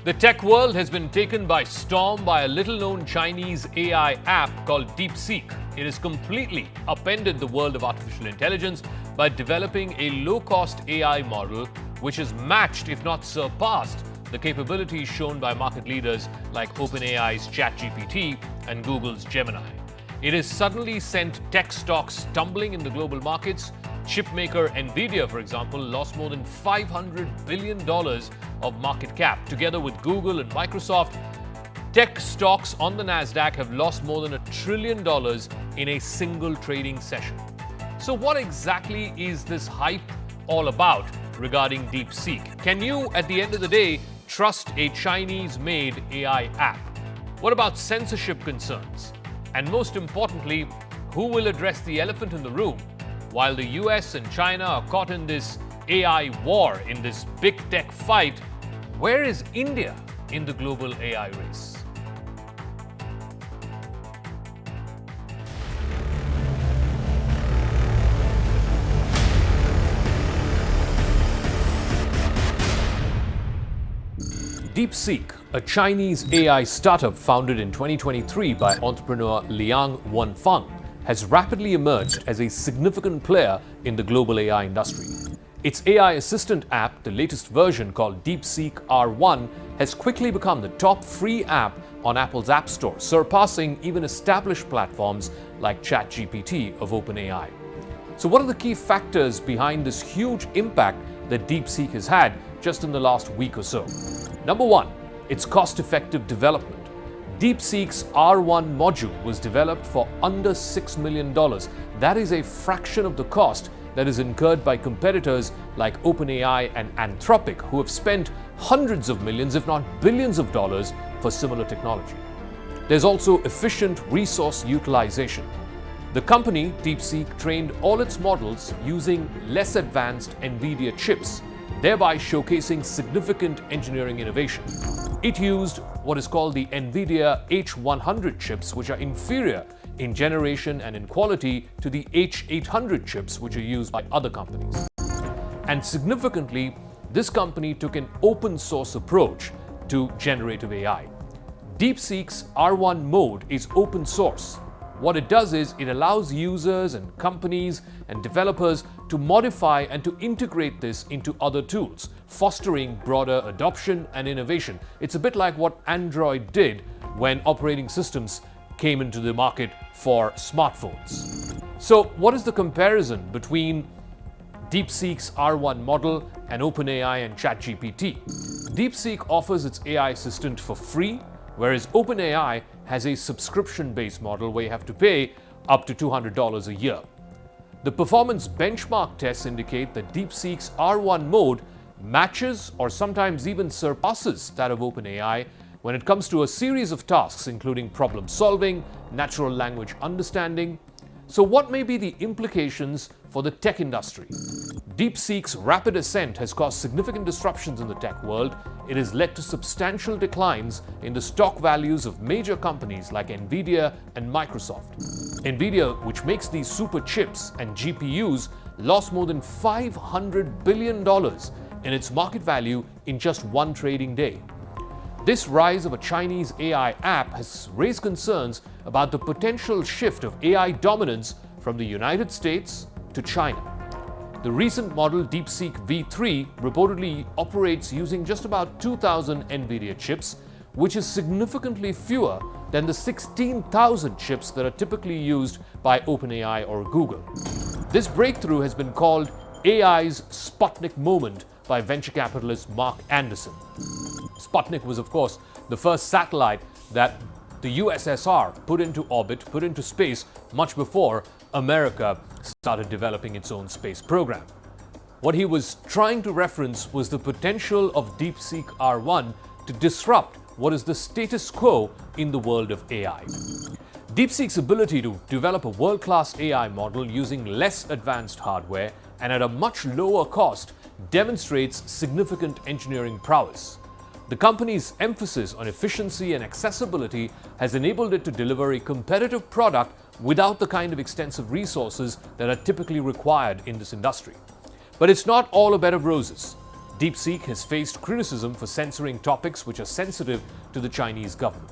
The tech world has been taken by storm by a little-known Chinese AI app called Deepseek. It has completely upended the world of artificial intelligence by developing a low-cost AI model which has matched, if not surpassed, the capabilities shown by market leaders like OpenAI's ChatGPT and Google's Gemini. It has suddenly sent tech stocks tumbling in the global markets. Chipmaker Nvidia, for example, lost more than $500 billion of market cap. Together with Google and Microsoft, tech stocks on the Nasdaq have lost more than $1 trillion in a single trading session. So what exactly is this hype all about regarding Deepseek? Can you, at the end of the day, trust a Chinese-made AI app? What about censorship concerns? And most importantly, who will address the elephant in the room? While the US and China are caught in this AI war, in this big tech fight, where is India in the global AI race? Deepseek, a Chinese AI startup founded in 2023 by entrepreneur Liang Wenfeng, has rapidly emerged as a significant player in the global AI industry. Its AI assistant app, the latest version called Deepseek R1, has quickly become the top free app on Apple's App Store, surpassing even established platforms like ChatGPT of OpenAI. So what are the key factors behind this huge impact that Deepseek has had just in the last week or so? Number one, its cost-effective development. Deepseek's R1 module was developed for under $6 million. That is a fraction of the cost that is incurred by competitors like OpenAI and Anthropic, who have spent hundreds of millions, if not billions of dollars for similar technology. There's also efficient resource utilization. The company, Deepseek, trained all its models using less advanced NVIDIA chips, thereby showcasing significant engineering innovation. It used what is called the NVIDIA H100 chips, which are inferior in generation and in quality to the H800 chips, which are used by other companies. And significantly, this company took an open source approach to generative AI. Deepseek's R1 mode is open source. What it does is it allows users and companies and developers to modify and to integrate this into other tools, fostering broader adoption and innovation. It's a bit like what Android did when operating systems came into the market for smartphones. So what is the comparison between Deepseek's R1 model and OpenAI and ChatGPT? Deepseek offers its AI assistant for free, whereas OpenAI has a subscription-based model where you have to pay up to $200 a year. The performance benchmark tests indicate that Deepseek's R1 mode matches or sometimes even surpasses that of OpenAI when it comes to a series of tasks, including problem solving, natural language understanding. So what may be the implications for the tech industry? Deepseek's rapid ascent has caused significant disruptions in the tech world. It has led to substantial declines in the stock values of major companies like Nvidia and Microsoft. Nvidia, which makes these super chips and GPUs, lost more than $500 billion in its market value in just one trading day. This rise of a Chinese AI app has raised concerns about the potential shift of AI dominance from the United States to China. The recent model Deepseek V3 reportedly operates using just about 2,000 NVIDIA chips, which is significantly fewer than the 16,000 chips that are typically used by OpenAI or Google. This breakthrough has been called AI's Sputnik moment by venture capitalist Mark Anderson. Sputnik was, of course, the first satellite that the USSR put into orbit, put into space, much before America started developing its own space program. What he was trying to reference was the potential of Deepseek R1 to disrupt what is the status quo in the world of AI. Deepseek's ability to develop a world-class AI model using less advanced hardware and at a much lower cost demonstrates significant engineering prowess. The company's emphasis on efficiency and accessibility has enabled it to deliver a competitive product without the kind of extensive resources that are typically required in this industry. But it's not all a bed of roses. Deepseek has faced criticism for censoring topics which are sensitive to the Chinese government.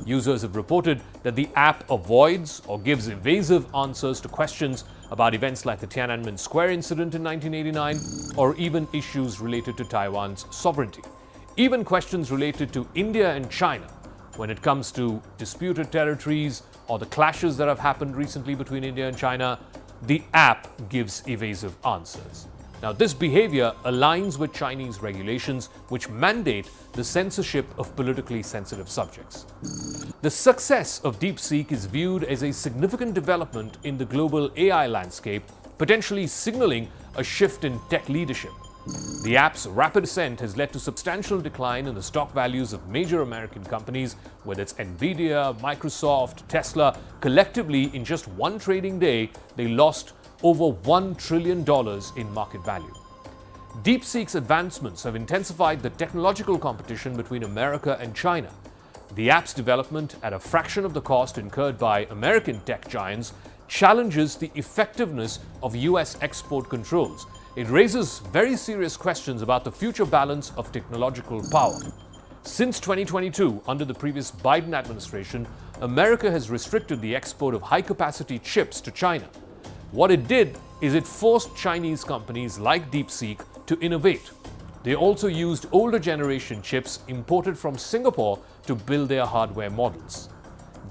Users have reported that the app avoids or gives evasive answers to questions about events like the Tiananmen Square incident in 1989 or even issues related to Taiwan's sovereignty. Even questions related to India and China, when it comes to disputed territories or the clashes that have happened recently between India and China, the app gives evasive answers. Now, this behavior aligns with Chinese regulations which mandate the censorship of politically sensitive subjects. The success of Deepseek is viewed as a significant development in the global AI landscape, potentially signaling a shift in tech leadership. The app's rapid ascent has led to substantial decline in the stock values of major American companies, whether it's Nvidia, Microsoft, Tesla. Collectively, in just one trading day, they lost over $1 trillion in market value. Deepseek's advancements have intensified the technological competition between America and China. The app's development at a fraction of the cost incurred by American tech giants challenges the effectiveness of US export controls. It raises very serious questions about the future balance of technological power. Since 2022, under the previous Biden administration, America has restricted the export of high-capacity chips to China. What it did is it forced Chinese companies like Deepseek to innovate. They also used older generation chips imported from Singapore to build their hardware models.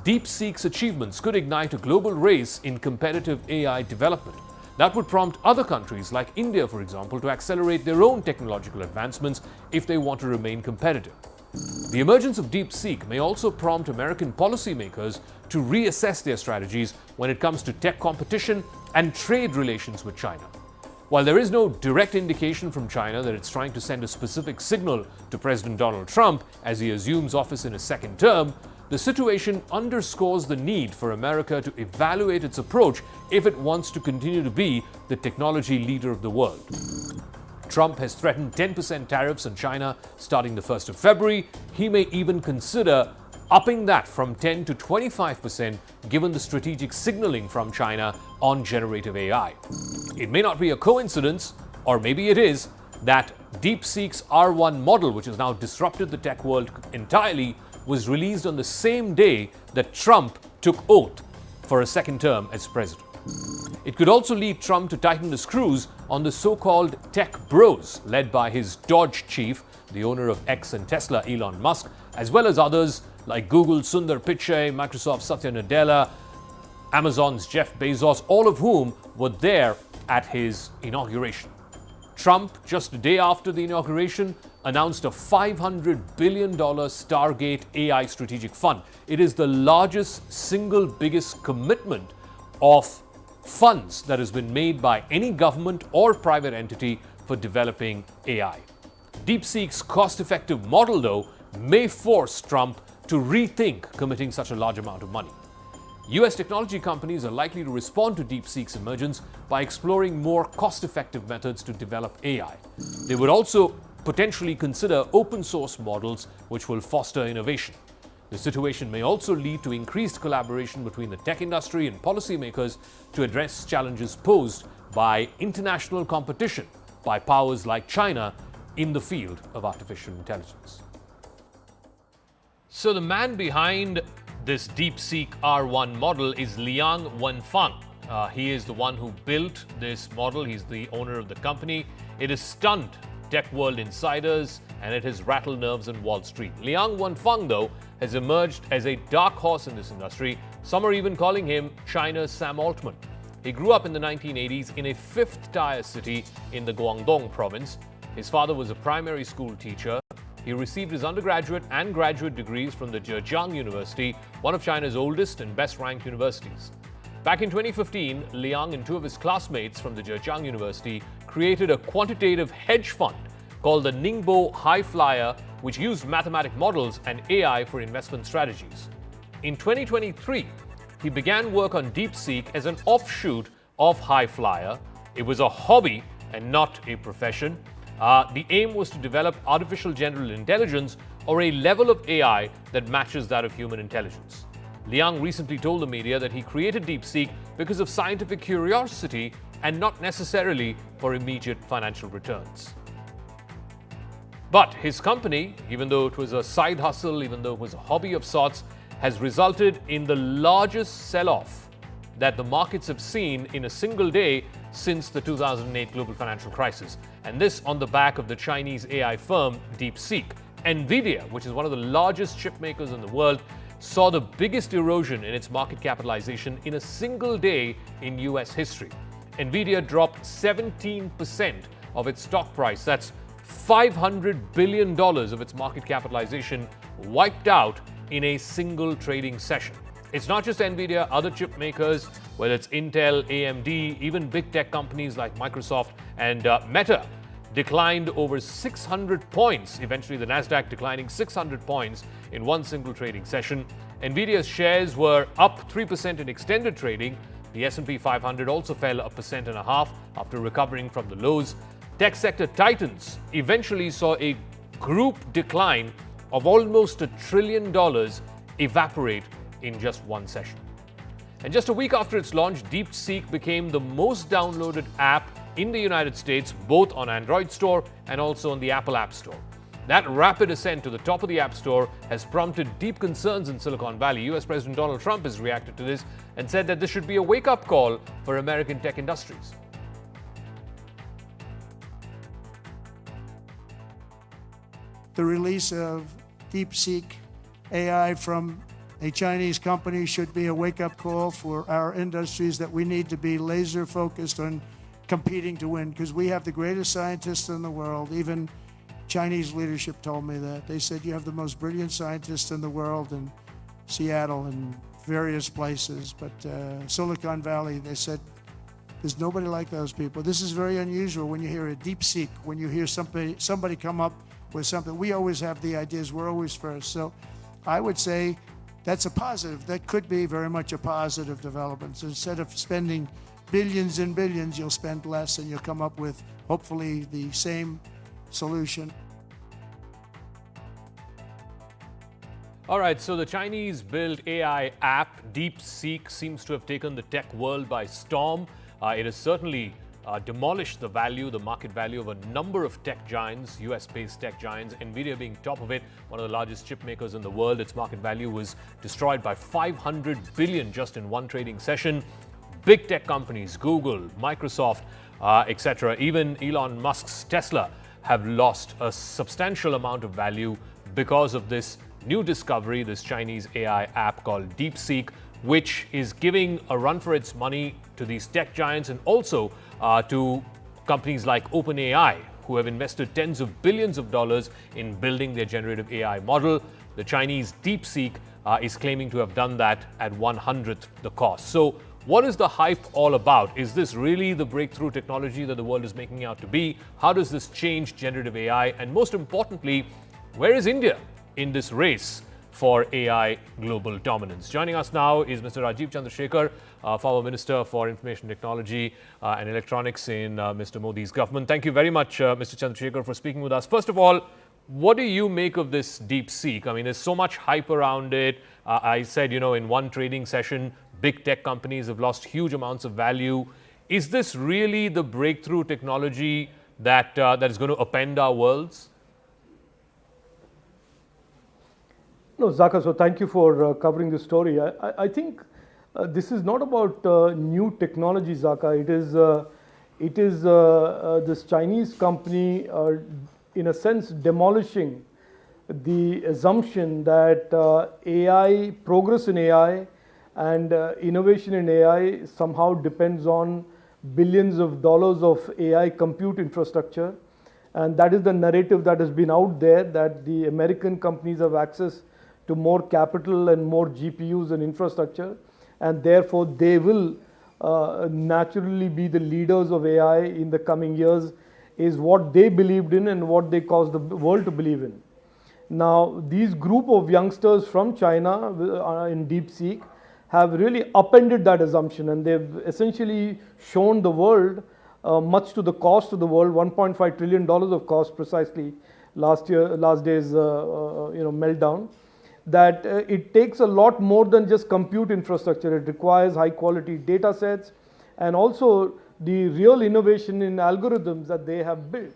Deepseek's achievements could ignite a global race in competitive AI development. That would prompt other countries like India, for example, to accelerate their own technological advancements if they want to remain competitive. The emergence of Deepseek may also prompt American policymakers to reassess their strategies when it comes to tech competition and trade relations with China. While there is no direct indication from China that it's trying to send a specific signal to President Donald Trump as he assumes office in his second term, the situation underscores the need for America to evaluate its approach if it wants to continue to be the technology leader of the world. Trump has threatened 10% tariffs on China starting the 1st of February. He may even consider upping that from 10 to 25% given the strategic signaling from China on generative AI. It may not be a coincidence, or maybe it is, that Deepseek's R1 model, which has now disrupted the tech world entirely, was released on the same day that Trump took oath for a second term as president. It could also lead Trump to tighten the screws on the so-called tech bros led by his Dodge chief, the owner of X and Tesla, Elon Musk, as well as others like Google Sundar Pichai, Microsoft Satya Nadella, Amazon's Jeff Bezos, all of whom were there at his inauguration. Trump, just a day after the inauguration, announced a $500 billion Stargate AI strategic fund. It is the largest single biggest commitment of funds that has been made by any government or private entity for developing AI. Deepseek's cost-effective model, though, may force Trump to rethink committing such a large amount of money. US technology companies are likely to respond to Deepseek's emergence by exploring more cost-effective methods to develop AI. They would also potentially consider open source models which will foster innovation. The situation may also lead to increased collaboration between the tech industry and policymakers to address challenges posed by international competition by powers like China in the field of artificial intelligence. So the man behind this Deepseek R1 model is Liang Wenfeng. He is the one who built this model. He's the owner of the company. It has stunned tech world insiders and it has rattled nerves on Wall Street. Liang Wenfeng, though, has emerged as a dark horse in this industry. Some are even calling him China's Sam Altman. He grew up in the 1980s in a fifth-tier city in the Guangdong province. His father was a primary school teacher. He received his undergraduate and graduate degrees from the Zhejiang University, one of China's oldest and best-ranked universities. Back in 2015, Liang and two of his classmates from the Zhejiang University created a quantitative hedge fund called the Ningbo High Flyer, which used mathematic models and AI for investment strategies. In 2023, he began work on Deepseek as an offshoot of High Flyer. It was a hobby and not a profession. The aim was to develop artificial general intelligence, or a level of AI that matches that of human intelligence. Liang recently told the media that he created Deepseek because of scientific curiosity and not necessarily for immediate financial returns. But his company, even though it was a side hustle, even though it was a hobby of sorts, has resulted in the largest sell-off that the markets have seen in a single day since the 2008 global financial crisis. And this on the back of the Chinese AI firm Deepseek. Nvidia, which is one of the largest chip makers in the world, saw the biggest erosion in its market capitalization in a single day in US history. Nvidia dropped 17% of its stock price. That's $500 billion of its market capitalization wiped out in a single trading session. It's not just Nvidia, other chip makers, whether it's Intel, AMD, even big tech companies like Microsoft and Meta, declined over 600 points, eventually the Nasdaq declining 600 points in one single trading session. Nvidia's shares were up 3% in extended trading. The S&P 500 also fell 1.5% after recovering from the lows. Tech sector titans eventually saw a group decline of almost $1 trillion evaporate in just one session. And just a week after its launch, Deepseek became the most downloaded app in the United States, both on Android Store and also on the Apple App Store. That rapid ascent to the top of the App Store has prompted deep concerns in Silicon Valley. US President Donald Trump has reacted to this and said that this should be a wake-up call for American tech industries. The release of Deepseek AI from a Chinese company should be a wake-up call for our industries that we need to be laser focused on competing to win, because we have the greatest scientists in the world. Even Chinese leadership told me that. They said you have the most brilliant scientists in the world in Seattle and various places, but Silicon Valley, they said, there's nobody like those people. This is very unusual when you hear a Deepseek, when you hear somebody come up with something. We always have the ideas, we're always first. So I would say that's a positive. That could be very much a positive development. So instead of spending billions and billions, you'll spend less and you'll come up with hopefully the same solution. All right, so the Chinese-built AI app Deepseek seems to have taken the tech world by storm. It has certainly demolished the market value of a number of tech giants, US-based tech giants, Nvidia being top of it, one of the largest chip makers in the world. Its market value was destroyed by $500 billion just in one trading session. Big tech companies, Google, Microsoft, etc., even Elon Musk's Tesla have lost a substantial amount of value because of this new discovery, this Chinese AI app called Deepseek, which is giving a run for its money to these tech giants and also to companies like OpenAI, who have invested tens of billions of dollars in building their generative AI model. The Chinese Deepseek is claiming to have done that at 1/100th the cost. So what is the hype all about? Is this really the breakthrough technology that the world is making out to be? How does this change generative AI? And most importantly, where is India in this race for AI global dominance? Joining us now is Mr. Rajeev Chandrasekhar, former Minister for Information Technology and Electronics in Mr. Modi's government. Thank you very much, Mr. Chandrasekhar, for speaking with us. First of all, what do you make of this Deepseek? I mean, there's so much hype around it. I said, in one trading session, big tech companies have lost huge amounts of value. Is this really the breakthrough technology that is going to upend our worlds? No, Zaka, so thank you for covering this story. I think this is not about new technology, Zaka. It is this Chinese company, in a sense, demolishing the assumption that AI, progress in AI and innovation in AI somehow depends on billions of dollars of AI compute infrastructure. And that is the narrative that has been out there, that the American companies have access to more capital and more GPUs and infrastructure, and therefore they will naturally be the leaders of AI in the coming years, is what they believed in and what they caused the world to believe in. Now, these group of youngsters from China in Deepseek have really upended that assumption, and they've essentially shown the world, much to the cost of the world, $1.5 trillion of cost precisely last day's meltdown, that it takes a lot more than just compute infrastructure. It requires high quality data sets and also the real innovation in algorithms that they have built.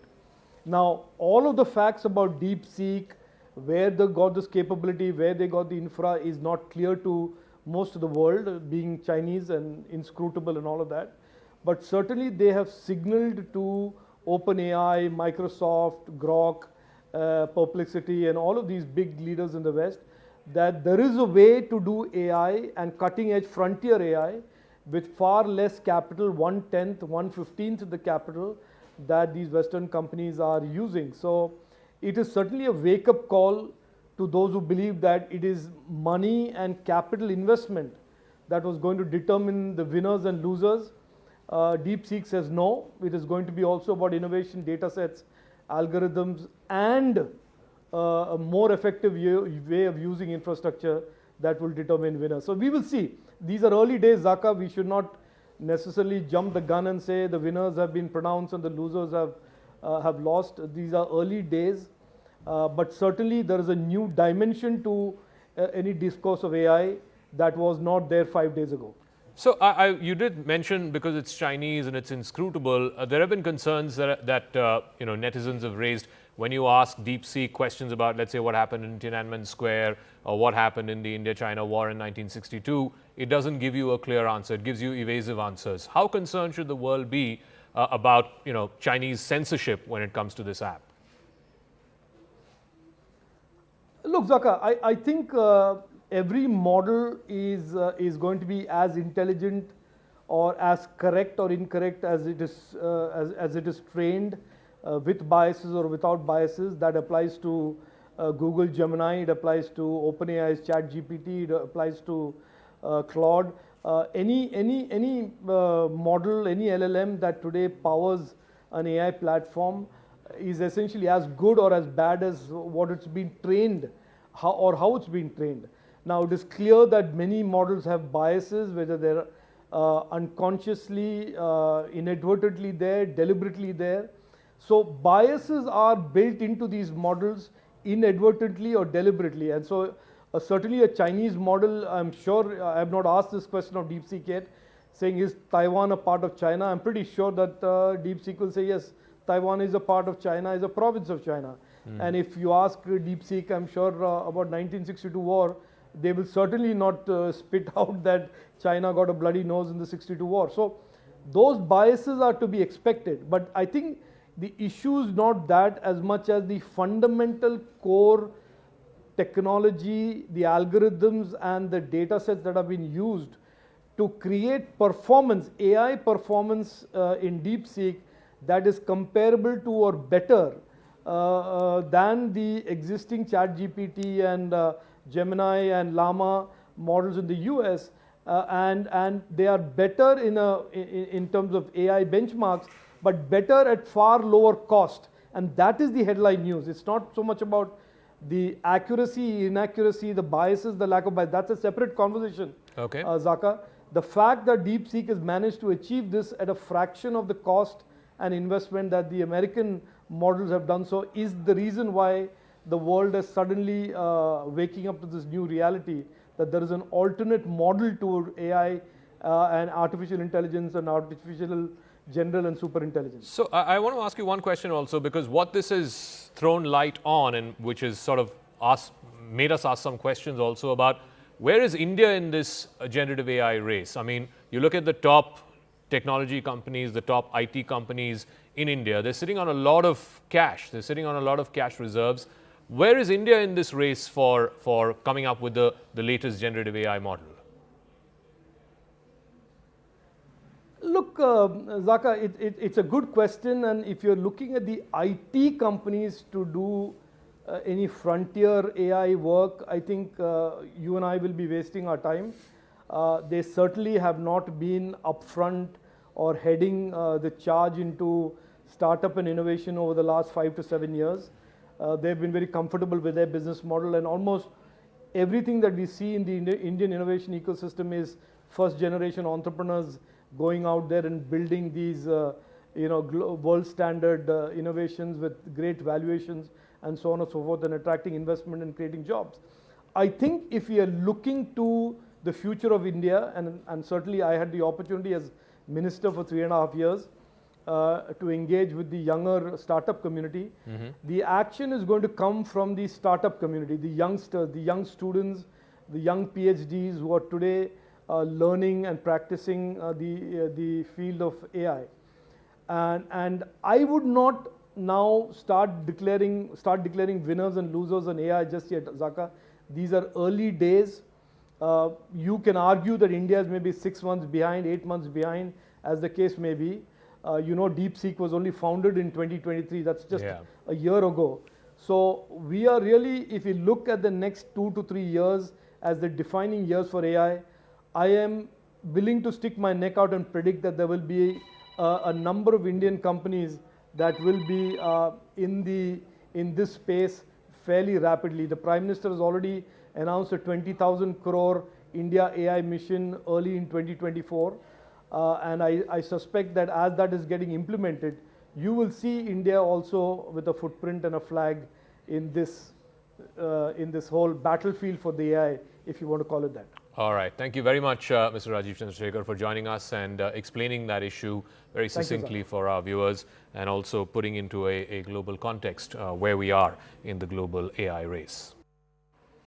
Now, all of the facts about Deepseek, where they got this capability, where they got the infra is not clear to most of the world, being Chinese and inscrutable and all of that. But certainly they have signaled to OpenAI, Microsoft, Grok, Perplexity and all of these big leaders in the West that there is a way to do AI and cutting edge frontier AI with far less capital, 1/10, 1/15 of the capital that these Western companies are using. So it is certainly a wake up call to those who believe that it is money and capital investment that was going to determine the winners and losers. Deepseek says no, it is going to be also about innovation, data sets, algorithms and a more effective way of using infrastructure that will determine winners. So we will see. These are early days, Zaka. We should not necessarily jump the gun and say the winners have been pronounced and the losers have lost. These are early days, but certainly there is a new dimension to any discourse of AI that was not there 5 days ago. So you did mention, because it's Chinese and it's inscrutable, there have been concerns that netizens have raised when you ask Deepseek questions about, let's say, what happened in Tiananmen Square or what happened in the India-China war in 1962. It doesn't give you a clear answer. It gives you evasive answers. How concerned should the world be about Chinese censorship when it comes to this app? Look, Zaka, I think every model is going to be as intelligent or as correct or incorrect as it is trained with biases or without biases. That applies to Google Gemini, it applies to OpenAI's ChatGPT, it applies to Claude. Any model, any LLM that today powers an AI platform is essentially as good or as bad as what it's been trained, how it's been trained. Now, it is clear that many models have biases, whether they're unconsciously, inadvertently there, deliberately there. So biases are built into these models inadvertently or deliberately. And so certainly a Chinese model, I'm sure, I have not asked this question of Deepseek yet, saying is Taiwan a part of China? I'm pretty sure that Deepseek will say yes, Taiwan is a part of China, is a province of China. And if you ask Deepseek, I'm sure about 1962 war, they will certainly not spit out that China got a bloody nose in the 62 war. So those biases are to be expected. But I think the issue is not that as much as the fundamental core technology, the algorithms and the data sets that have been used to create performance, AI performance in Deepseek that is comparable to or better than the existing ChatGPT and Gemini and Llama models in the US, and they are better in terms of AI benchmarks, but better at far lower cost. And that is the headline news. It's not so much about the accuracy, inaccuracy, the biases, the lack of bias. That's a separate conversation, okay. Zaka. The fact that Deepseek has managed to achieve this at a fraction of the cost and investment that the American models have done so is the reason why the world is suddenly waking up to this new reality that there is an alternate model to AI and artificial intelligence and artificial general and super intelligence. So I want to ask you one question also, because what this has thrown light on, and which has sort of made us ask some questions also about where is India in this generative AI race? I mean, you look at the top technology companies, the top IT companies in India, they're sitting on a lot of cash. They're sitting on a lot of cash reserves. Where is India in this race for coming up with the latest generative AI model? Look, Zaka, it's a good question, and if you're looking at the IT companies to do any frontier AI work, I think you and I will be wasting our time. They certainly have not been upfront or heading the charge into startup and innovation over the last 5 to 7 years. They've been very comfortable with their business model, and almost everything that we see in the Indian innovation ecosystem is first generation entrepreneurs going out there and building these world standard innovations with great valuations and so on and so forth, and attracting investment and creating jobs. I think if we are looking to the future of India, and certainly I had the opportunity as minister for 3.5 years to engage with the younger startup community. The action is going to come from the startup community, the youngsters, the young students, the young PhDs who are today learning and practicing the field of AI. And I would not now start declaring winners and losers on AI just yet, Zaka. These are early days. You can argue that India is maybe 6 months behind, 8 months behind, as the case may be. Deepseek was only founded in 2023. That's just a year ago. So we are really, if you look at the next 2 to 3 years as the defining years for AI, I am willing to stick my neck out and predict that there will be a number of Indian companies that will be in this space fairly rapidly. The Prime Minister has already announced a 20,000 crore India AI mission early in 2024. And I suspect that as that is getting implemented, you will see India also with a footprint and a flag in this whole battlefield for the AI, if you want to call it that. All right. Thank you very much, Mr. Rajeev Chandrasekhar, for joining us and explaining that issue very succinctly for our viewers, and also putting into a global context where we are in the global AI race.